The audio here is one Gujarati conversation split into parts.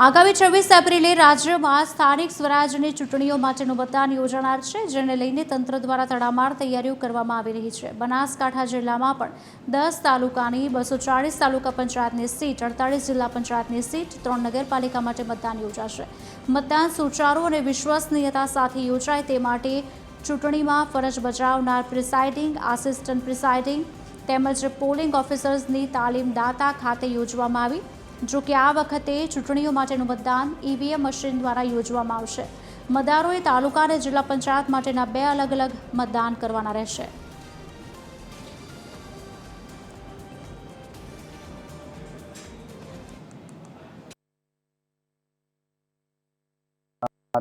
આગામી 26 એપ્રિલે રાજ્યમાં સ્થાનિક સ્વરાજની ચૂંટણીઓ માટેનું મતદાન યોજાનાર છે, જેને લઈને તંત્ર દ્વારા તડામાર તૈયારીઓ કરવામાં આવી રહી છે. બનાસકાંઠા જિલ્લામાં પણ 10 તાલુકાની 240 તાલુકા પંચાયતની સીટ, 48 જિલ્લા પંચાયતની સીટ, 3 નગરપાલિકા માટે મતદાન યોજાશે. મતદાન સુચારુ અને વિશ્વસનીયતા સાથે યોજાય તે માટે ચૂંટણીમાં ફરજ બજાવનાર પ્રિસાઇડિંગ, આસિસ્ટન્ટ પ્રિસાઇડિંગ તેમજ પોલિંગ ઓફિસર્સની તાલીમ દાતા ખાતે યોજવામાં આવી. જો કે આ વખતે ચૂંટણીઓ માટેનું મતદાન ઈવીએમ મશીન દ્વારા યોજવામાં આવશે. મતદારોએ તાલુકા અને જિલ્લા પંચાયત માટેના 2 અલગ અલગ મતદાન કરવાના રહેશે.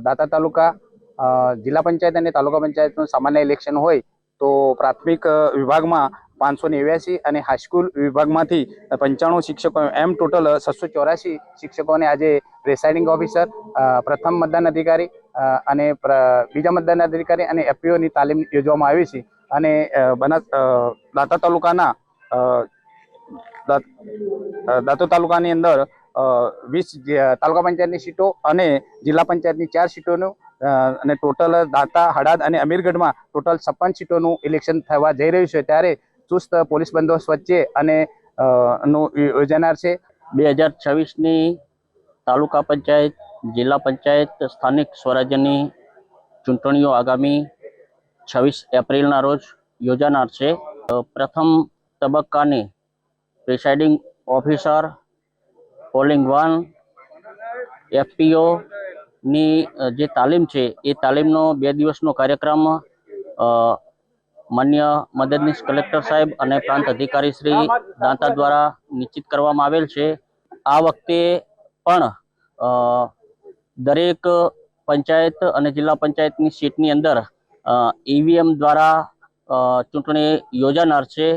દાતા તાલુકા જિલ્લા પંચાયત અને તાલુકા પંચાયતનું સામાન્ય ઇલેક્શન હોય તો પ્રાથમિક વિભાગમાં 589 અને હાઈસ્કૂલ વિભાગમાંથી 95 શિક્ષકો, એમ ટોટલ 684 શિક્ષકોને આજે પ્રિસાઇડિંગ ઓફિસર, પ્રથમ મતદાન અધિકારી અને બીજા મતદાન અધિકારી અને એફપીઓની તાલીમ યોજવામાં આવી છે. અને દાતા તાલુકાની અંદર 20 તાલુકા પંચાયતની સીટો અને જિલ્લા પંચાયતની 4 સીટોનું અને ટોટલ દાતા, હડાદ અને અમીરગઢમાં ટોટલ 56 સીટોનું ઇલેક્શન થવા જઈ રહ્યું છે. ત્યારે ચુસ્ત પોલીસ બંદોબસ્ત વચ્ચે અને યોજાનાર છે. 2026ની તાલુકા પંચાયત, જિલ્લા પંચાયત, સ્થાનિક સ્વરાજ્યની ચૂંટણીઓ આગામી 26 એપ્રિલના રોજ યોજાનાર છે. પ્રથમ તબક્કાની પ્રિસાઇડિંગ ઓફિસર, પોલિંગ 1, એફપીઓ ની જે તાલીમ છે એ તાલીમનો 2 દિવસનો કાર્યક્રમ માન્ય મદદનીશ કલેક્ટર સાહેબ અને પ્રાંત અધિકારી શ્રી દાંતા દ્વારા નિશ્ચિત કરવામાં આવેલ છે. આ વખતે પણ દરેક પંચાયત અને જિલ્લા પંચાયતની સીટની અંદર ઈવીએમ દ્વારા ચૂંટણી યોજાનાર છે.